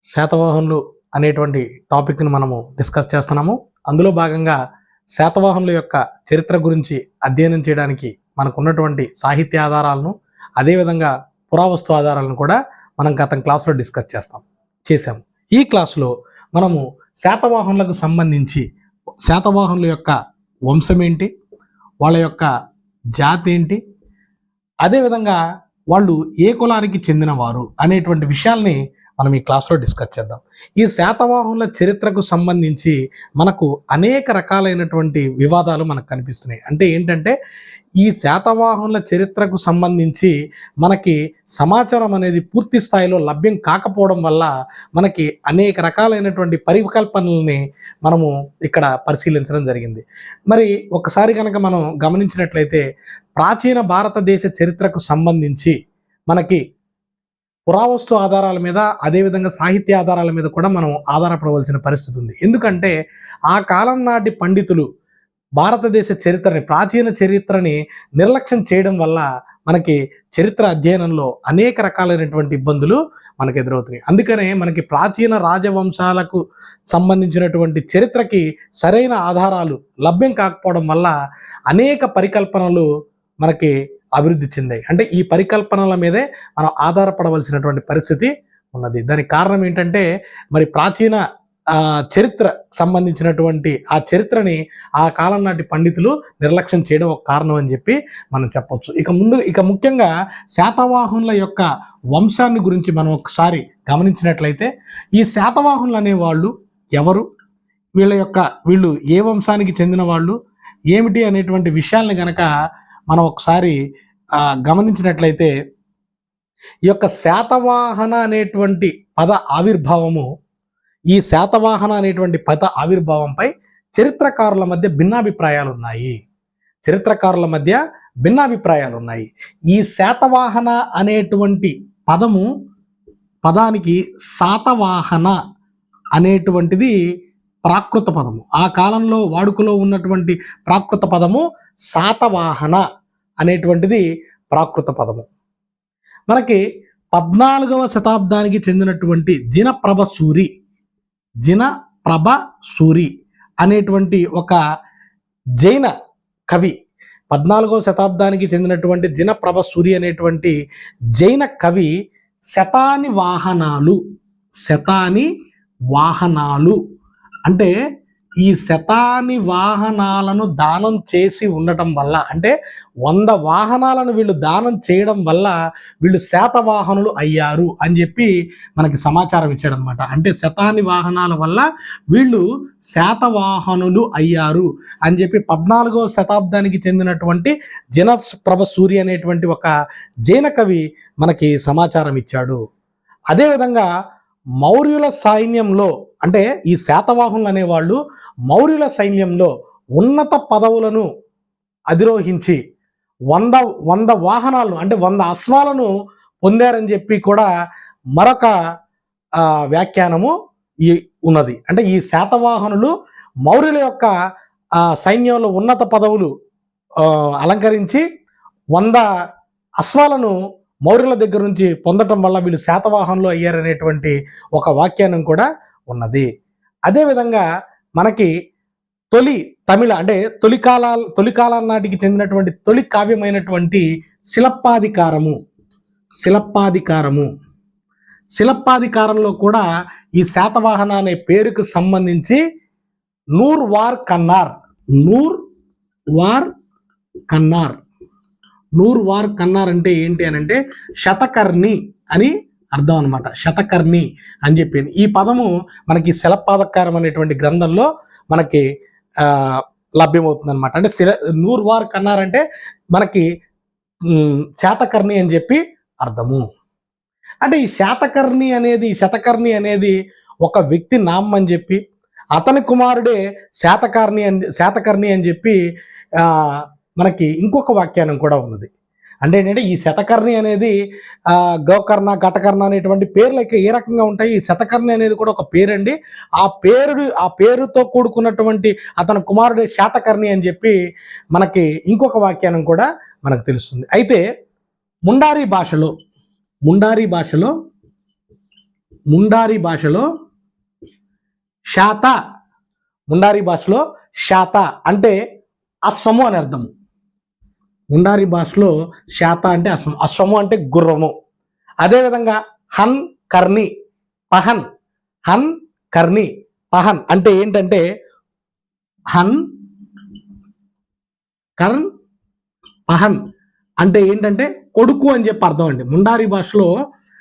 శాతవాహనులు అనేటువంటి టాపిక్ని మనము డిస్కస్ చేస్తున్నాము. అందులో భాగంగా శాతవాహనుల యొక్క చరిత్ర గురించి అధ్యయనం చేయడానికి మనకున్నటువంటి సాహిత్య ఆధారాలను, అదేవిధంగా పురావస్తు ఆధారాలను కూడా మనం గత క్లాసులో డిస్కస్ చేసాము. ఈ క్లాసులో మనము శాతవాహనులకు సంబంధించి శాతవాహనుల యొక్క వంశం ఏంటి, వాళ్ళ యొక్క జాతి ఏంటి, అదేవిధంగా వాళ్ళు ఏ కులానికి చెందినవారు అనేటువంటి విషయాల్ని మనం ఈ క్లాస్లో డిస్కస్ చేద్దాం. ఈ శాతవాహనుల చరిత్రకు సంబంధించి మనకు అనేక రకాలైనటువంటి వివాదాలు మనకు కనిపిస్తున్నాయి. అంటే ఏంటంటే ఈ శాతవాహనుల చరిత్రకు సంబంధించి మనకి సమాచారం అనేది పూర్తి స్థాయిలో లభ్యం కాకపోవడం వల్ల మనకి అనేక రకాలైనటువంటి పరికల్పనల్ని మనము ఇక్కడ పరిశీలించడం జరిగింది. మరి ఒకసారి కనుక మనం గమనించినట్లయితే ప్రాచీన భారతదేశ చరిత్రకు సంబంధించి మనకి పురావస్తు ఆధారాల మీద, అదేవిధంగా సాహిత్య ఆధారాల మీద కూడా మనం ఆధారపడవలసిన పరిస్థితి ఉంది. ఎందుకంటే ఆ కాలం నాటి పండితులు భారతదేశ చరిత్రని, ప్రాచీన చరిత్రని నిర్లక్ష్యం చేయడం వల్ల మనకి చరిత్ర అధ్యయనంలో అనేక రకాలైనటువంటి ఇబ్బందులు మనకు ఎదురవుతున్నాయి. అందుకనే మనకి ప్రాచీన రాజవంశాలకు సంబంధించినటువంటి చరిత్రకి సరైన ఆధారాలు లభ్యం కాకపోవడం వల్ల అనేక పరికల్పనలు మనకి అభివృద్ధి చెందాయి. అంటే ఈ పరికల్పనల మీదే మనం ఆధారపడవలసినటువంటి పరిస్థితి ఉన్నది. దానికి కారణం ఏంటంటే మరి ప్రాచీన చరిత్ర సంబంధించినటువంటి ఆ చరిత్రని ఆ కాలం నాటి పండితులు నిర్లక్ష్యం చేయడం ఒక కారణం అని చెప్పి మనం చెప్పొచ్చు. ఇక ముఖ్యంగా శాతవాహనుల యొక్క వంశాన్ని గురించి మనం ఒకసారి గమనించినట్లయితే ఈ శాతవాహనులు అనేవాళ్ళు ఎవరు, వీళ్ళు ఏ వంశానికి చెందిన వాళ్ళు ఏమిటి అనేటువంటి విషయాల్ని గనక మనం ఒకసారి గమనించినట్లయితే ఈ యొక్క శాతవాహన అనేటువంటి పద ఆవిర్భావము, ఈ శాతవాహన అనేటువంటి పద ఆవిర్భావంపై చరిత్రకారుల మధ్య భిన్నాభిప్రాయాలు ఉన్నాయి. ఈ శాతవాహన అనేటువంటి పదానికి శాతవాహన అనేటువంటిది ప్రాకృత పదము. ఆ కాలంలో వాడుకలో ఉన్నటువంటి ప్రాకృత పదము శాతవాహన అనేటువంటిది ప్రాకృత పదము. మనకి 14వ శతాబ్దానికి చెందినటువంటి జినప్రభ సూరి అనేటువంటి ఒక జైన కవి, 14వ శతాబ్దానికి చెందినటువంటి జినప్రభ సూరి అనేటువంటి జైన కవి శతాని వాహనాలు అంటే ఈ శతాని వాహనాలను దానం చేసి ఉండటం వల్ల, అంటే 100 వాహనాలను వీళ్ళు దానం చేయడం వల్ల వీళ్ళు శాతవాహనులు అయ్యారు అని చెప్పి మనకి సమాచారం ఇచ్చాడు అనమాట. అంటే శతాని వాహనాల వల్ల వీళ్ళు శాతవాహనులు అయ్యారు అని చెప్పి 14వ శతాబ్దానికి చెందినటువంటి జినప్రభ సూరి అనేటువంటి ఒక జైన కవి మనకి సమాచారం ఇచ్చాడు. అదేవిధంగా మౌర్యుల సైన్యంలో, అంటే ఈ శాతవాహనులు అనేవాళ్ళు మౌర్యుల సైన్యంలో ఉన్నత పదవులను అధిరోహించి 100 వాహనాలను, అంటే 100 అశ్వాలను పొందారని చెప్పి కూడా మరొక వ్యాఖ్యానము ఉన్నది. అంటే ఈ శాతవాహనులు మౌర్యుల యొక్క సైన్యంలో ఉన్నత పదవులు అలంకరించి 100 అశ్వాలను మౌర్యుల దగ్గర నుంచి పొందటం వల్ల వీళ్ళు శాతవాహనులు అయ్యారనేటువంటి ఒక వ్యాఖ్యానం కూడా ఉన్నది. అదేవిధంగా మనకి తొలి కాలం నాటికి చెందినటువంటి తొలి కావ్యమైనటువంటి శిలప్పాధికారంలో కూడా ఈ శాతవాహన అనే పేరుకు సంబంధించి నూర్ వార్ కన్నార్ అంటే ఏంటి అని అంటే శతకర్ణి అని అర్థం అనమాట. శతకర్ణి అని చెప్పి ఈ పదము మనకి శిలప్పాధికారం అనేటువంటి గ్రంథంలో మనకి లభ్యమవుతుంది అనమాట. అంటే నూర్ వార్ కన్నార్ అంటే మనకి శాతకర్ణి అని చెప్పి అర్థము. అంటే ఈ శతకర్ణి అనేది ఒక వ్యక్తి నామం అని చెప్పి, అతని కుమారుడే శాతకర్ణి అని చెప్పి మనకి ఇంకొక వ్యాఖ్యానం కూడా ఉన్నది. అంటే ఏంటంటే ఈ శతకర్ణి అనేది గోకర్ణ, ఘటకర్ణ అనేటువంటి పేర్లు ఏ రకంగా ఉంటాయి, ఈ శతకర్ణి అనేది కూడా ఒక పేరండి. ఆ పేరుతో కూడుకున్నటువంటి అతని కుమారుడు శాతకర్ణి అని చెప్పి మనకి ఇంకొక వ్యాఖ్యానం కూడా మనకు తెలుస్తుంది. అయితే ముండారీ భాషలో ముండారి భాషలో శాత, ముండారి భాషలో శాత అంటే అశ్వము అని అర్థము. ముండారి భాషలో శాత అంటే అశ్వము, అశ్వము అంటే గుర్రము. అదేవిధంగా హన్ కర్ణి పహన్, హన్ కర్ణి పహన్ అంటే ఏంటంటే హన్ కర్ణ్ పహన్ అంటే ఏంటంటే కొడుకు అని చెప్పి అర్థం అండి. ముండారి భాషలో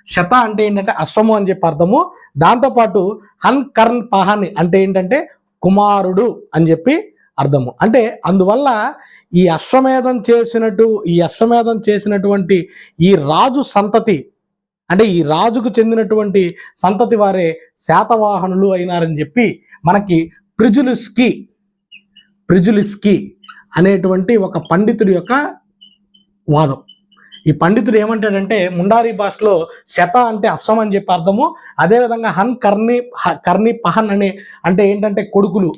శత అంటే ఏంటంటే అశ్వము అని చెప్పి అర్థము. దాంతోపాటు హన్ కర్ణ్ పహన్ అంటే ఏంటంటే కుమారుడు అని చెప్పి అర్థము. అంటే అందువల్ల ఈ అశ్వమేధం చేసినటువంటి ఈ రాజు సంతతి, అంటే ఈ రాజుకు చెందినటువంటి సంతతి వారే శాతవాహనులు అయినారని చెప్పి మనకి ప్రిజులిస్కీ అనేటువంటి ఒక పండితుడి యొక్క వాదం. ఈ పండితుడు ఏమంటాడంటే ముండారి భాషలో శత అంటే అశ్వం అని చెప్పి అర్థము. అదేవిధంగా హన్ కర్ణి పహన్ అంటే ఏంటంటే కొడుకులు.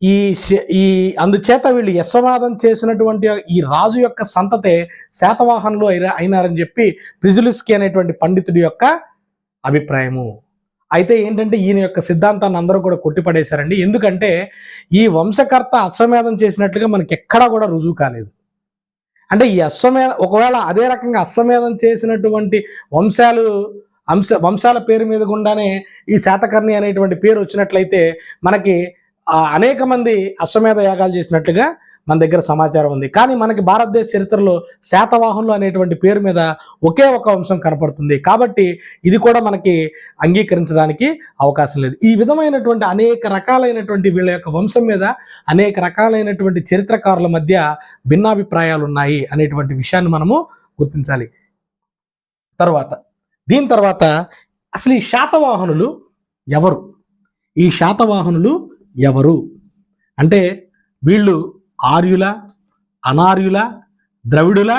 ఈ అందుచేత వీళ్ళు యశవాదం చేసినటువంటి ఈ రాజు యొక్క సంతతే శాతవాహనులు అయినారని చెప్పి ప్రిజులిస్కీ అనేటువంటి పండితుడి యొక్క అభిప్రాయము. అయితే ఏంటంటే ఈయన యొక్క సిద్ధాంతాన్ని అందరూ కూడా కొట్టిపడేశారండి. ఎందుకంటే ఈ వంశకర్త అశ్వమేధం చేసినట్లుగా మనకి ఎక్కడా కూడా రుజువు కాలేదు. అంటే ఈ ఒకవేళ అదే రకంగా అశ్వమేధం చేసినటువంటి వంశాల పేరు మీద గుండానే ఈ శాతకర్ణి అనేటువంటి పేరు వచ్చినట్లయితే మనకి అనేక మంది అశ్వమేధ యాగాలు చేసినట్లుగా మన దగ్గర సమాచారం ఉంది. కానీ మనకి భారతదేశ చరిత్రలో శాతవాహనులు అనేటువంటి పేరు మీద ఒకే ఒక వంశం కనపడుతుంది. కాబట్టి ఇది కూడా మనకి అంగీకరించడానికి అవకాశం లేదు. ఈ విధమైనటువంటి అనేక రకాలైనటువంటి వీళ్ళ యొక్క వంశం మీద అనేక రకాలైనటువంటి చరిత్రకారుల మధ్య భిన్నాభిప్రాయాలు ఉన్నాయి అనేటువంటి విషయాన్ని మనము గుర్తించాలి. దీని తర్వాత అసలు ఈ శాతవాహనులు ఎవరు? ఈ శాతవాహనులు ఎవరు అంటే వీళ్ళు ఆర్యుల, అనార్యుల, ద్రవిడుల?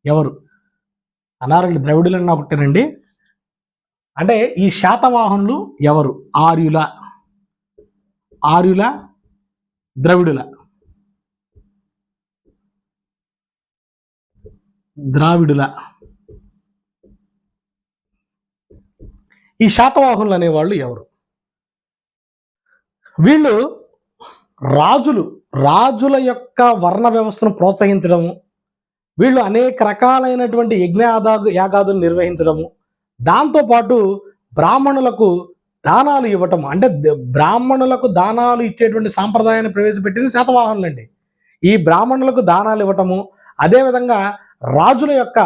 ఎవరు? అనార్యులు, ద్రవిడులన్నా ఒకటేనండి. అంటే ఈ శాతవాహనులు ఎవరు? ఆర్యుల, ద్రావిడుల. ఈ శాతవాహనులు అనేవాళ్ళు ఎవరు? వీళ్ళు రాజుల యొక్క వర్ణ వ్యవస్థను ప్రోత్సహించడము, వీళ్ళు అనేక రకాలైనటువంటి యాగాదులు నిర్వహించడము, దాంతోపాటు బ్రాహ్మణులకు దానాలు ఇవ్వటము. అంటే బ్రాహ్మణులకు దానాలు ఇచ్చేటువంటి సాంప్రదాయాన్ని ప్రవేశపెట్టింది శాతవాహనులండి. ఈ బ్రాహ్మణులకు దానాలు ఇవ్వటము, అదేవిధంగా రాజుల యొక్క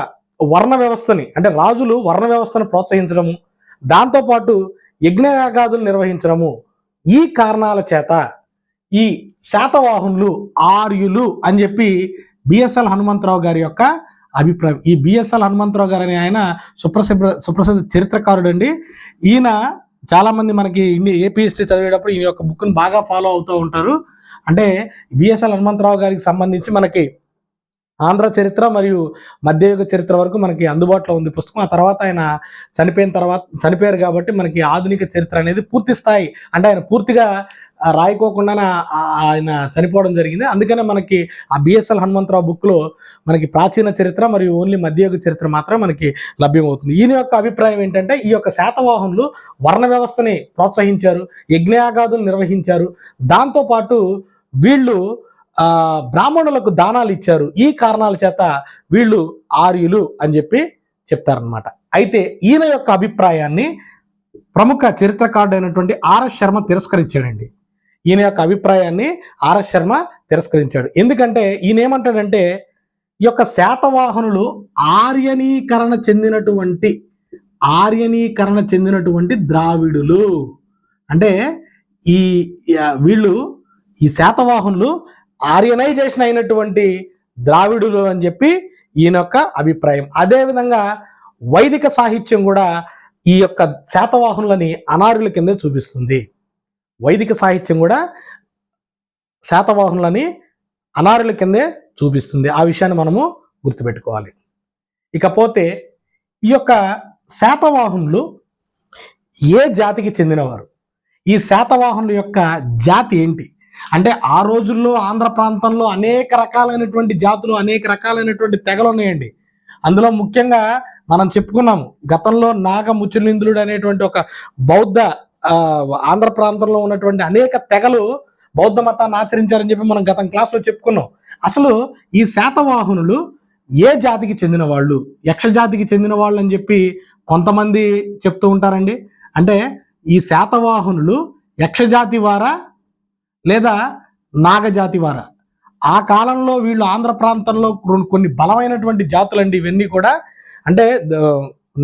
వర్ణ వ్యవస్థని, అంటే రాజులు వర్ణ వ్యవస్థను ప్రోత్సహించడము, దాంతోపాటు యజ్ఞయాగాదులు నిర్వహించడము. ఈ కారణాల చేత ఈ శాతవాహనులు ఆర్యులు అని చెప్పి బిఎస్ఎల్ హనుమంతరావు గారి యొక్క అభిప్రాయం. ఈ బిఎస్ఎల్ హనుమంతరావు గారు అనే ఆయన సుప్రసిద్ధ చరిత్రకారుడు అండి. ఈయన చాలామంది మనకి ఏపీ హిస్టరీ చదివేటప్పుడు ఈయన యొక్క బుక్ను బాగా ఫాలో అవుతూ ఉంటారు. అంటే బిఎస్ఎల్ హనుమంతరావు గారికి సంబంధించి మనకి ఆంధ్ర చరిత్ర మరియు మధ్యయుగ చరిత్ర వరకు మనకి అందుబాటులో ఉంది పుస్తకం. ఆ తర్వాత ఆయన చనిపోయారు కాబట్టి మనకి ఆధునిక చరిత్ర అనేది పూర్తి స్థాయి, అంటే ఆయన పూర్తిగా రాయకోకుండానే ఆయన చనిపోవడం జరిగింది. అందుకనే మనకి ఆ బిఎస్ఎల్ హనుమంతరావు బుక్లో మనకి ప్రాచీన చరిత్ర మరియు ఓన్లీ మధ్యయుగ చరిత్ర మాత్రం మనకి లభ్యమవుతుంది. ఈయన యొక్క అభిప్రాయం ఏంటంటే ఈ యొక్క శాతవాహనులు వర్ణ వ్యవస్థని ప్రోత్సహించారు, యజ్ఞయాగాదులు నిర్వహించారు, దాంతోపాటు వీళ్ళు బ్రాహ్మణులకు దానాలు ఇచ్చారు. ఈ కారణాల చేత వీళ్ళు ఆర్యులు అని చెప్పి చెప్తారనమాట. అయితే ఈయన యొక్క అభిప్రాయాన్ని ప్రముఖ చరిత్రకారుడు అయినటువంటి ఆర్ఎస్ శర్మ తిరస్కరించాడండి. ఈయన యొక్క అభిప్రాయాన్ని ఆర్ఎస్ శర్మ తిరస్కరించాడు. ఎందుకంటే ఈయన ఏమంటాడంటే ఈ యొక్క శాతవాహనులు ఆర్యనీకరణ చెందినటువంటి ద్రావిడులు. అంటే ఈ శాతవాహనులు ఆర్యనైజేషన్ అయినటువంటి ద్రావిడులు అని చెప్పి ఈయన యొక్క అభిప్రాయం. అదేవిధంగా వైదిక సాహిత్యం కూడా ఈ యొక్క శాతవాహనులని అనార్యుల కిందే చూపిస్తుంది. వైదిక సాహిత్యం కూడా శాతవాహనులని అనార్యుల కిందే చూపిస్తుంది. ఆ విషయాన్ని మనము గుర్తుపెట్టుకోవాలి. ఇకపోతే ఈ యొక్క శాతవాహనులు ఏ జాతికి చెందినవారు? ఈ శాతవాహనుల యొక్క జాతి ఏంటి అంటే, ఆ రోజుల్లో ఆంధ్ర ప్రాంతంలో అనేక రకాలైనటువంటి జాతులు, అనేక రకాలైనటువంటి తెగలు ఉన్నాయండి. అందులో ముఖ్యంగా మనం చెప్పుకున్నాము గతంలో నాగముచులింద్రుడు అనేటువంటి ఒక బౌద్ధ ఆంధ్ర ప్రాంతంలో ఉన్నటువంటి అనేక తెగలు బౌద్ధ మతాన్ని ఆచరించారని చెప్పి మనం గతం క్లాస్లో చెప్పుకున్నాం. అసలు ఈ శాతవాహనులు ఏ జాతికి చెందిన వాళ్ళు, యక్ష జాతికి చెందిన వాళ్ళు అని చెప్పి కొంతమంది చెప్తూ ఉంటారండి. అంటే ఈ శాతవాహనులు యక్షజాతి వారా లేదా నాగజాతి వారా? ఆ కాలంలో వీళ్ళు ఆంధ్ర ప్రాంతంలో కొన్ని బలమైనటువంటి జాతులండి ఇవన్నీ కూడా. అంటే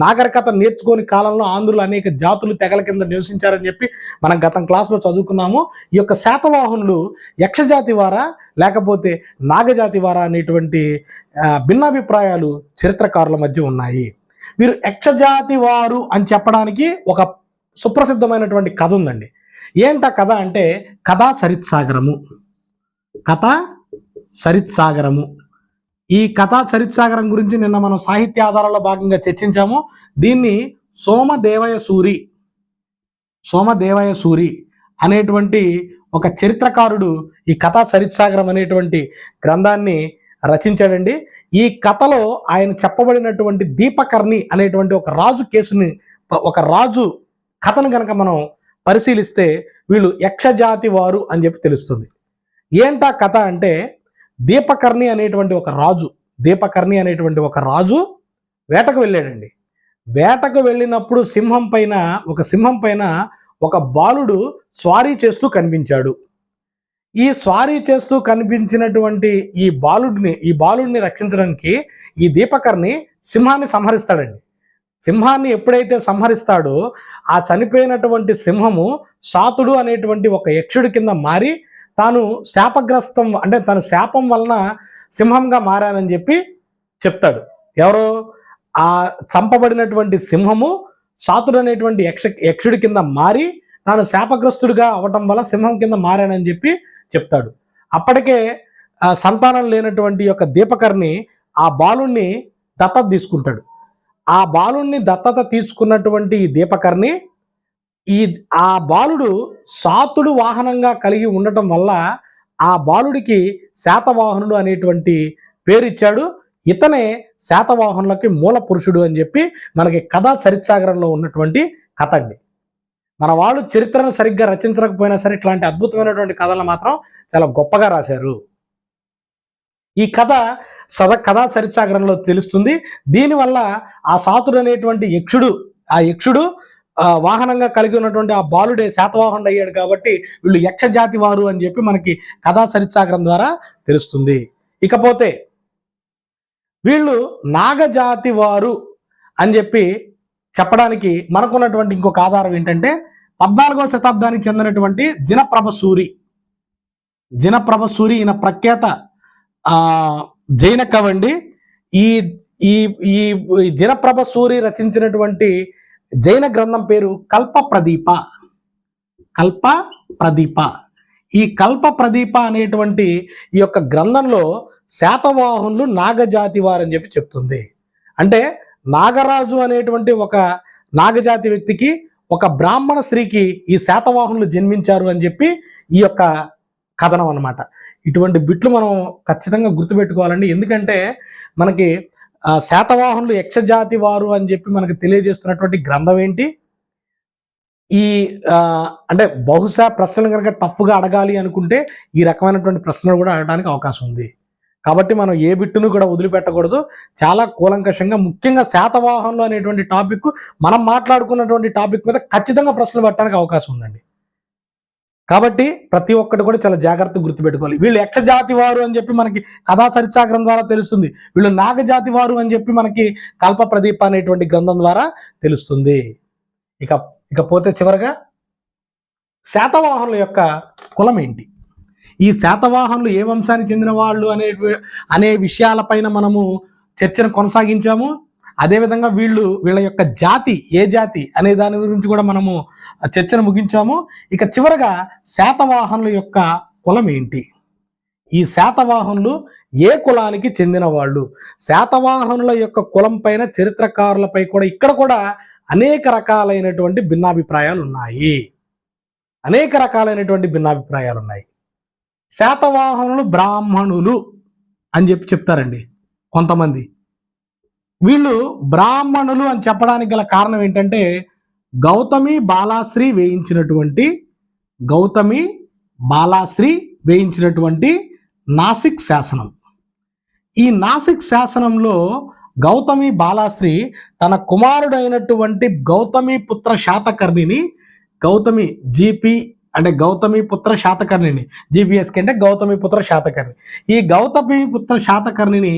నాగరికత నేర్చుకోని కాలంలో ఆంధ్రులు అనేక జాతులు తెగల కింద నివసించారని చెప్పి మనం గతం క్లాస్లో చదువుకున్నాము. ఈ యొక్క శాతవాహనులు యక్షజాతి వారా లేకపోతే నాగజాతి వారా అనేటువంటి భిన్నాభిప్రాయాలు చరిత్రకారుల మధ్య ఉన్నాయి. వీరు యక్షజాతి వారు అని చెప్పడానికి ఒక సుప్రసిద్ధమైనటువంటి కథ ఉందండి. ఏంట కథ అంటే కథా సరిత్సాగరము. కథా సరిత్సాగరము. ఈ కథా సరిత్సాగరం గురించి నిన్న మనం సాహిత్య ఆధారాల్లో భాగంగా చర్చించాము. దీన్ని సోమదేవయ సూరి అనేటువంటి ఒక చరిత్రకారుడు ఈ కథా సరిత్సాగరం అనేటువంటి గ్రంథాన్ని రచించాడండి. ఈ కథలో ఆయన చెప్పబడినటువంటి దీపకర్ణి అనేటువంటి ఒక రాజు కేసుని, ఒక రాజు కథను కనుక మనం పరిశీలిస్తే వీళ్ళు యక్షజాతి వారు అని చెప్పి తెలుస్తుంది. ఏంటా కథ అంటే దీపకర్ణి అనేటువంటి ఒక రాజు వేటకు వెళ్ళాడండి. వేటకు వెళ్ళినప్పుడు సింహం పైన ఒక బాలుడు స్వారీ చేస్తూ కనిపించాడు. ఈ స్వారీ చేస్తూ కనిపించినటువంటి ఈ బాలుడిని రక్షించడానికి ఈ దీపకర్ణి సింహాన్ని సంహరిస్తాడండి. సింహాన్ని ఎప్పుడైతే సంహరిస్తాడో ఆ చనిపోయినటువంటి సింహము శాతుడు అనేటువంటి ఒక యక్షుడి కింద మారి తాను శాపగ్రస్తం, అంటే తన శాపం వలన సింహంగా మారానని చెప్పి చెప్తాడు. ఎవరో ఆ చంపబడినటువంటి సింహము శాతుడు అనేటువంటి యక్షుడి కింద మారి తాను శాపగ్రస్తుడిగా అవటం వల్ల సింహం కింద మారానని చెప్పి చెప్తాడు. అప్పటికే సంతానం లేనటువంటి యొక్క దీపకర్ణి ఆ బాలుణ్ణి దత్తత తీసుకుంటాడు. ఆ బాలుణ్ణి దత్తత తీసుకున్నటువంటి ఈ దీపకర్ణి ఆ బాలుడు శాతుడు వాహనంగా కలిగి ఉండటం వల్ల ఆ బాలుడికి శాతవాహనుడు అనేటువంటి పేరు ఇచ్చాడు. ఇతనే శాతవాహనులకి మూల పురుషుడు అని చెప్పి మనకి కథా సరిత్సాగరంలో ఉన్నటువంటి కథ అండి. మన వాళ్ళు చరిత్రను సరిగ్గా రచించకపోయినా సరే ఇట్లాంటి అద్భుతమైనటువంటి కథలను మాత్రం చాలా గొప్పగా రాశారు. ఈ కథా సరిత్సాగరంలో తెలుస్తుంది. దీనివల్ల ఆ శాతుడు అనేటువంటి యక్షుడు వాహనంగా కలిగి ఉన్నటువంటి ఆ బాలుడే శాతవాహనుడు అయ్యాడు కాబట్టి వీళ్ళు యక్షజాతి వారు అని చెప్పి మనకి కథా సరిత్సాగరం ద్వారా తెలుస్తుంది. ఇకపోతే వీళ్ళు నాగజాతి వారు అని చెప్పి చెప్పడానికి మనకున్నటువంటి ఇంకొక ఆధారం ఏంటంటే 14వ శతాబ్దానికి చెందినటువంటి జినప్రభ సూరి ఈయన ప్రఖ్యాత జైన కవండి. ఈ జినప్రభ సూరి రచించినటువంటి జైన గ్రంథం పేరు కల్పప్రదీప. ఈ కల్పప్రదీప అనేటువంటి ఈ యొక్క గ్రంథంలో శాతవాహనులు నాగజాతి వారని చెప్పి చెప్తుంది. అంటే నాగరాజు అనేటువంటి ఒక నాగజాతి వ్యక్తికి, ఒక బ్రాహ్మణ స్త్రీకి ఈ శాతవాహనులు జన్మించారు అని చెప్పి ఈ యొక్క కథనం అన్నమాట. ఇటువంటి బిట్లు మనం ఖచ్చితంగా గుర్తుపెట్టుకోవాలండి. ఎందుకంటే మనకి శాతవాహనులు యక్షజాతి వారు అని చెప్పి మనకి తెలియజేస్తున్నటువంటి గ్రంథం ఏంటి, అంటే బహుశా ప్రశ్నలు కనుక టఫ్గా అడగాలి అనుకుంటే ఈ రకమైనటువంటి ప్రశ్నలు కూడా అడగడానికి అవకాశం ఉంది. కాబట్టి మనం ఏ బిట్టును కూడా వదిలిపెట్టకూడదు. చాలా కూలంకషంగా, ముఖ్యంగా శాతవాహనులు అనేటువంటి టాపిక్ మనం మాట్లాడుకున్నటువంటి టాపిక్ మీద ఖచ్చితంగా ప్రశ్నలు పెట్టడానికి అవకాశం ఉందండి. కాబట్టి ప్రతి ఒక్కటి కూడా చాలా జాగ్రత్తగా గుర్తుపెట్టుకోవాలి. వీళ్ళు యక్షజాతి వారు అని చెప్పి మనకి కథా సరిత్సాగరం ద్వారా తెలుస్తుంది. వీళ్ళు నాగజాతి వారు అని చెప్పి మనకి కల్పప్రదీప అనేటువంటి గ్రంథం ద్వారా తెలుస్తుంది. ఇకపోతే చివరగా శాతవాహనుల యొక్క కులం ఏంటి, ఈ శాతవాహనులు ఏ వంశానికి చెందిన వాళ్ళు అనే విషయాలపైన మనము చర్చను కొనసాగించాము. అదేవిధంగా వీళ్ళ యొక్క జాతి ఏ జాతి అనే దాని గురించి కూడా మనము చర్చను ముగించాము. ఇక చివరగా శాతవాహనుల యొక్క కులం ఏంటి, ఈ శాతవాహనులు ఏ కులానికి చెందిన వాళ్ళు, శాతవాహనుల యొక్క కులం పైన చరిత్రకారులపై కూడా ఇక్కడ కూడా అనేక రకాలైనటువంటి భిన్నాభిప్రాయాలు ఉన్నాయి. శాతవాహనులు బ్రాహ్మణులు అని చెప్పి చెప్తారండి కొంతమంది. వీళ్ళు బ్రాహ్మణులు అని చెప్పడానికి గల కారణం ఏంటంటే గౌతమి బాలాశ్రీ వేయించినటువంటి నాసిక్ శాసనం. ఈ నాసిక్ శాసనంలో గౌతమి బాలాశ్రీ తన కుమారుడైనటువంటి గౌతమిపుత్ర శాతకర్ణిని, గౌతమి జీపీ అంటే గౌతమిపుత్ర శాతకర్ణిని, జీపీఎస్కి అంటే గౌతమిపుత్ర శాతకర్ణి, ఈ గౌతమిపుత్ర శాతకర్ణిని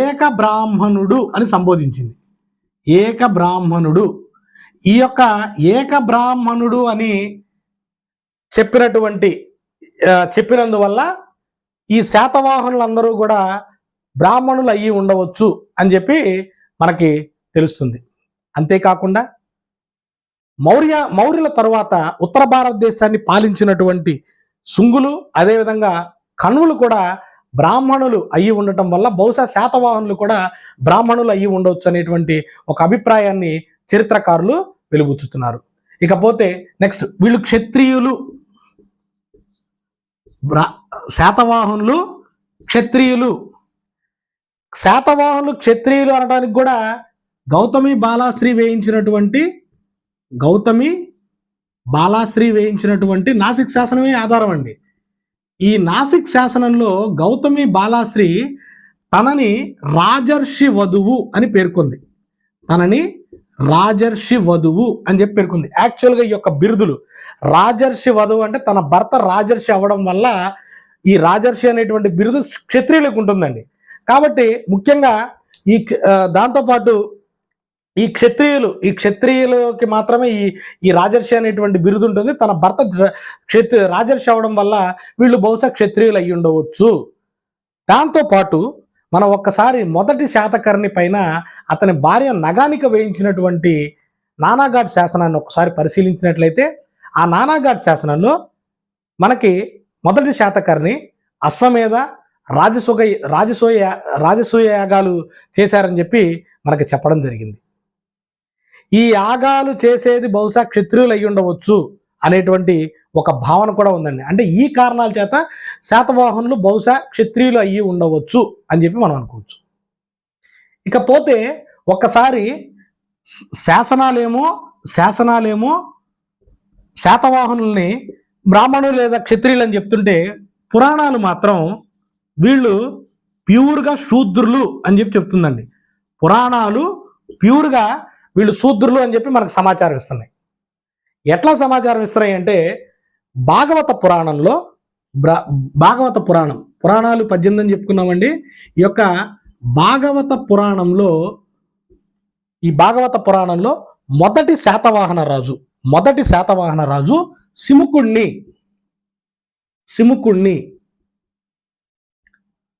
ఏక బ్రాహ్మణుడు అని సంబోధించింది. ఏక బ్రాహ్మణుడు. ఈ యొక్క ఏక బ్రాహ్మణుడు అని చెప్పినందువల్ల ఈ శాతవాహనులందరూ కూడా బ్రాహ్మణులు అయ్యి ఉండవచ్చు అని చెప్పి మనకి తెలుస్తుంది. అంతేకాకుండా మౌర్యుల తరువాత ఉత్తర భారతదేశాన్ని పాలించినటువంటి శుంగులు, అదేవిధంగా కణువులు కూడా బ్రాహ్మణులు అయ్యి ఉండటం వల్ల బహుశా శాతవాహనులు కూడా బ్రాహ్మణులు అయ్యి ఉండవచ్చు అనేటువంటి ఒక అభిప్రాయాన్ని చరిత్రకారులు వెలుబుచ్చుతున్నారు. ఇకపోతే నెక్స్ట్ వీళ్ళు క్షత్రియులు, శాతవాహనులు క్షత్రియులు. శాతవాహనులు క్షత్రియులు అనడానికి కూడా గౌతమి బాలాశ్రీ వేయించినటువంటి నాసిక్ శాసనమే ఆధారం అండి. ఈ నాసిక్ శాసనంలో గౌతమి బాలాశ్రీ తనని రాజర్షి వధువు అని పేర్కొంది. యాక్చువల్గా ఈ యొక్క బిరుదులు రాజర్షి వధువు అంటే తన భర్త రాజర్షి అవ్వడం వల్ల ఈ రాజర్షి అనేటువంటి బిరుదు క్షత్రియులకు ఉంటుందండి. కాబట్టి ముఖ్యంగా దాంతోపాటు ఈ క్షత్రియులకి మాత్రమే ఈ రాజర్షి అనేటువంటి బిరుదు ఉంటుంది. తన భర్త రాజర్షి అవ్వడం వల్ల వీళ్ళు బహుశా క్షత్రియులు అయ్యి ఉండవచ్చు. దాంతోపాటు మనం ఒక్కసారి మొదటి శాతకర్ణి పైన అతని భార్య నగానిక వేయించినటువంటి నానాఘాట్ శాసనాన్ని ఒకసారి పరిశీలించినట్లయితే ఆ నానాఘాట్ శాసనంలో మనకి మొదటి శాతకర్ణి అశ్వమేధ రాజసూయ యాగాలు చేశారని చెప్పి మనకి చెప్పడం జరిగింది. ఈ యాగాలు చేసేది బహుశా క్షత్రియులు అయ్యి ఉండవచ్చు అనేటువంటి ఒక భావన కూడా ఉందండి. అంటే ఈ కారణాల చేత శాతవాహనులు బహుశా క్షత్రియులు అయ్యి ఉండవచ్చు అని చెప్పి మనం అనుకోవచ్చు. ఇకపోతే ఒక్కసారి శాసనాలేమో శాతవాహనుల్ని బ్రాహ్మణులు లేదా క్షత్రియులు అని చెప్తుంటే, పురాణాలు మాత్రం వీళ్ళు ప్యూర్గా శూద్రులు అని చెప్పి చెప్తుందండి. పురాణాలు ప్యూర్గా వీళ్ళు శూద్రులు అని చెప్పి మనకు సమాచారం ఇస్తున్నాయి. ఎట్లా సమాచారం ఇస్తున్నాయి అంటే భాగవత పురాణాలు 18 అని చెప్పుకున్నామండి. ఈ యొక్క భాగవత పురాణంలో మొదటి శాతవాహన రాజు సిముకుణ్ణి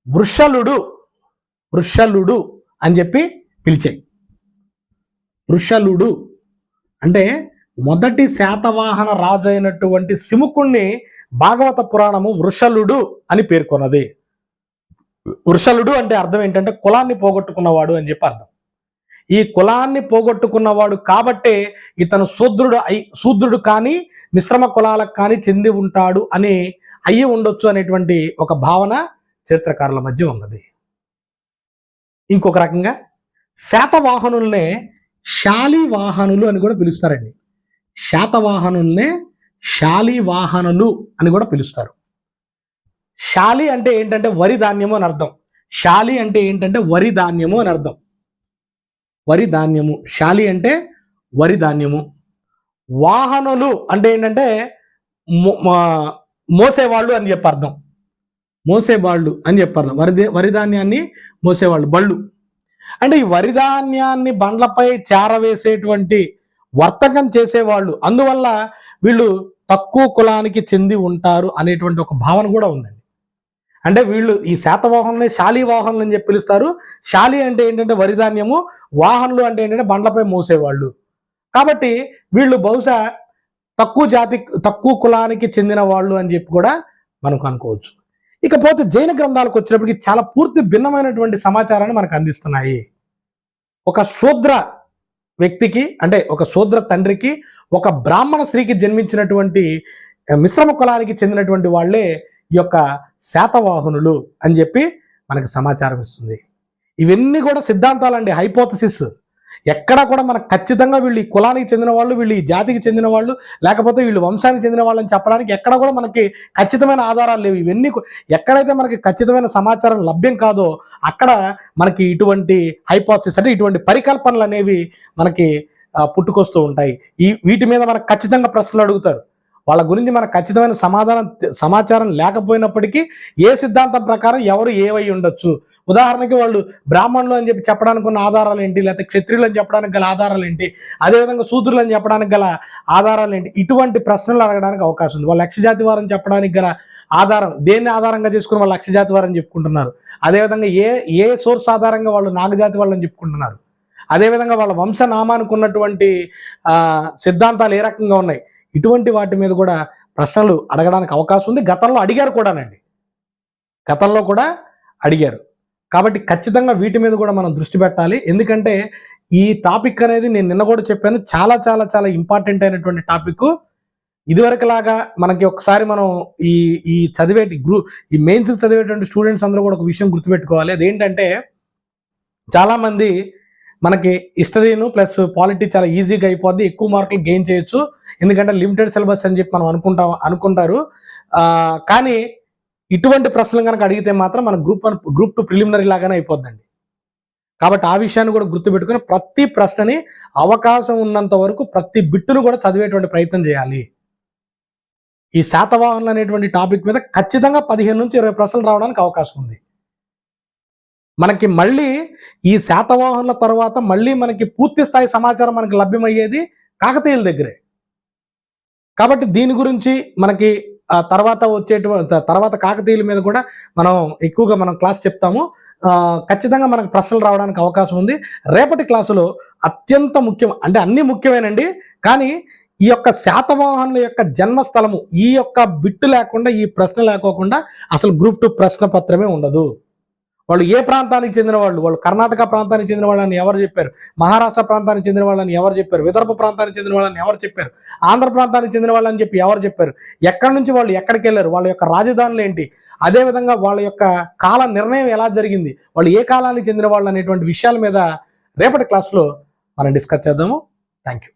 వృషలుడు అని చెప్పి పిలిచాయి. వృషలుడు అంటే మొదటి శాతవాహన రాజు అయినటువంటి సిముకుణ్ణి భాగవత పురాణము వృషలుడు అని పేర్కొన్నది. వృషలుడు అంటే అర్థం ఏంటంటే కులాన్ని పోగొట్టుకున్నవాడు అని చెప్పి అర్థం. ఈ కులాన్ని పోగొట్టుకున్నవాడు కాబట్టే ఇతను శూద్రుడు కానీ మిశ్రమ కులాలకు కానీ చెంది ఉంటాడు అని అయ్యి ఉండొచ్చు అనేటువంటి ఒక భావన చరిత్రకారుల మధ్య ఉన్నది. ఇంకొక రకంగా శాతవాహనుల్నే శాలివాహనులు అని కూడా పిలుస్తారండి. శాతవాహనుల్నే శాలివాహనులు అని కూడా పిలుస్తారు. శాలి అంటే ఏంటంటే వరి ధాన్యము అని అర్థం. శాలి అంటే వరి ధాన్యము. వాహనులు అంటే ఏంటంటే మోసేవాళ్ళు అని చెప్పి అర్థం. వరి ధాన్యాన్ని మోసేవాళ్ళు, బళ్ళు అంటే ఈ వరి ధాన్యాన్ని బండ్లపై చేరవేసేటువంటి వర్తకం చేసేవాళ్ళు. అందువల్ల వీళ్ళు తక్కువ కులానికి చెంది ఉంటారు అనేటువంటి ఒక భావన కూడా ఉందండి. అంటే వీళ్ళు ఈ శాతవాహనుల్ని శాలివాహనులు అని చెప్పి పిలుస్తారు. శాలి అంటే ఏంటంటే వరి ధాన్యము, వాహనులు అంటే ఏంటంటే బండ్లపై మోసేవాళ్ళు. కాబట్టి వీళ్ళు బహుశా తక్కువ కులానికి చెందిన వాళ్ళు అని చెప్పి కూడా మనకు అనుకోవచ్చు. ఇకపోతే జైన గ్రంథాలకు వచ్చినప్పటికీ చాలా పూర్తి భిన్నమైనటువంటి సమాచారాన్ని మనకు అందిస్తున్నాయి. ఒక శూద్ర వ్యక్తికి అంటే ఒక శూద్ర తండ్రికి ఒక బ్రాహ్మణ స్త్రీకి జన్మించినటువంటి మిశ్రమ కులానికి చెందినటువంటి వాళ్ళే ఈ యొక్క శాతవాహనులు అని చెప్పి మనకు సమాచారం ఇస్తుంది. ఇవన్నీ కూడా సిద్ధాంతాలండి, హైపోథసిస్. ఎక్కడా కూడా మనకు ఖచ్చితంగా వీళ్ళు ఈ కులానికి చెందిన వాళ్ళు, వీళ్ళు ఈ జాతికి చెందిన వాళ్ళు, లేకపోతే వీళ్ళు వంశానికి చెందిన వాళ్ళని చెప్పడానికి ఎక్కడ కూడా మనకి ఖచ్చితమైన ఆధారాలు లేవు. ఇవన్నీ ఎక్కడైతే మనకి ఖచ్చితమైన సమాచారం లభ్యం కాదో అక్కడ మనకి ఇటువంటి హైపోథసిస్ అంటే ఇటువంటి పరికల్పనలు అనేవి మనకి పుట్టుకొస్తూ ఉంటాయి. వీటి మీద మనకు ఖచ్చితంగా ప్రశ్నలు అడుగుతారు. వాళ్ళ గురించి మనకు ఖచ్చితమైన సమాచారం లేకపోయినప్పటికీ ఏ సిద్ధాంతం ప్రకారం ఎవరు ఏవై ఉండొచ్చు, ఉదాహరణకి వాళ్ళు బ్రాహ్మణులు అని చెప్పి చెప్పడానికి ఉన్న ఆధారాలు ఏంటి, లేకపోతే క్షత్రియులు అని చెప్పడానికి గల ఆధారాలు ఏంటి, అదేవిధంగా శూద్రులు అని చెప్పడానికి గల ఆధారాలు ఏంటి, ఇటువంటి ప్రశ్నలు అడగడానికి అవకాశం ఉంది. వాళ్ళు లక్ష్యజాతి వారని చెప్పడానికి గల ఆధారం దేన్ని ఆధారంగా చేసుకుని వాళ్ళు లక్ష్యజాతి వారని చెప్పుకుంటున్నారు. అదేవిధంగా ఏ సోర్స్ ఆధారంగా వాళ్ళు నాగజాతి వాళ్ళని చెప్పుకుంటున్నారు. అదేవిధంగా వాళ్ళ వంశనామానికి ఉన్నటువంటి సిద్ధాంతాలు ఏ రకంగా ఉన్నాయి, ఇటువంటి వాటి మీద కూడా ప్రశ్నలు అడగడానికి అవకాశం ఉంది. గతంలో అడిగారు కూడానండి, గతంలో కూడా అడిగారు. కాబట్టి ఖచ్చితంగా వీటి మీద కూడా మనం దృష్టి పెట్టాలి. ఎందుకంటే ఈ టాపిక్ అనేది నేను నిన్న కూడా చెప్పాను, చాలా చాలా చాలా ఇంపార్టెంట్ అయినటువంటి టాపిక్. ఇదివరకు లాగా మనకి ఒకసారి మనం ఈ ఈ మెయిన్స్కి చదివేటువంటి స్టూడెంట్స్ అందరూ కూడా ఒక విషయం గుర్తుపెట్టుకోవాలి. అదేంటంటే చాలామంది మనకి హిస్టరీను ప్లస్ పాలిటీ చాలా ఈజీగా అయిపోద్ది, ఎక్కువ మార్కులు గెయిన్ చేయొచ్చు, ఎందుకంటే లిమిటెడ్ సిలబస్ అని చెప్పి మనం అనుకుంటారు. కానీ ఇటువంటి ప్రశ్నలు కనుక అడిగితే మాత్రం మన గ్రూప్ 2 ప్రిలిమినరీ లాగానే అయిపోద్దండి. కాబట్టి ఆ విషయాన్ని కూడా గుర్తుపెట్టుకుని ప్రతి ప్రశ్నని అవకాశం ఉన్నంత వరకు ప్రతి బిట్టును కూడా చదివేటువంటి ప్రయత్నం చేయాలి. ఈ శాతవాహనులు అనేటువంటి టాపిక్ మీద ఖచ్చితంగా 15 నుంచి 20 ప్రశ్నలు రావడానికి అవకాశం ఉంది. మనకి మళ్ళీ ఈ శాతవాహనుల తర్వాత మళ్ళీ మనకి పూర్తి స్థాయి సమాచారం మనకి లభ్యమయ్యేది కాకతీయుల దగ్గరే. కాబట్టి దీని గురించి మనకి తర్వాత కాకతీయుల మీద కూడా మనం ఎక్కువగా క్లాస్ చెప్తాము. ఖచ్చితంగా మనకు ప్రశ్నలు రావడానికి అవకాశం ఉంది. రేపటి క్లాసులో అత్యంత ముఖ్యం, అంటే అన్ని ముఖ్యమేనండి, కానీ ఈ యొక్క శాతవాహనుల యొక్క జన్మస్థలము ఈ యొక్క బిట్టు లేకుండా, ఈ ప్రశ్న లేకోకుండా అసలు గ్రూప్ 2 ప్రశ్న పత్రమే ఉండదు. వాళ్ళు ఏ ప్రాంతానికి చెందిన వాళ్ళు కర్ణాటక ప్రాంతానికి చెందిన వాళ్ళని ఎవరు చెప్పారు, మహారాష్ట్ర ప్రాంతానికి చెందిన వాళ్ళని ఎవరు చెప్పారు, విదర్భ ప్రాంతానికి చెందిన వాళ్ళని ఎవరు చెప్పారు, ఆంధ్ర ప్రాంతానికి చెందిన వాళ్ళని చెప్పి ఎవరు చెప్పారు, ఎక్కడి నుంచి వాళ్ళు ఎక్కడికి వెళ్ళారు, వాళ్ళ యొక్క రాజధానులు ఏంటి, అదేవిధంగా వాళ్ళ యొక్క కాల నిర్ణయం ఎలా జరిగింది, వాళ్ళు ఏ కాలానికి చెందిన వాళ్ళు అనేటువంటి విషయాల మీద రేపటి క్లాస్లో మనం డిస్కస్ చేద్దాము. Thank you.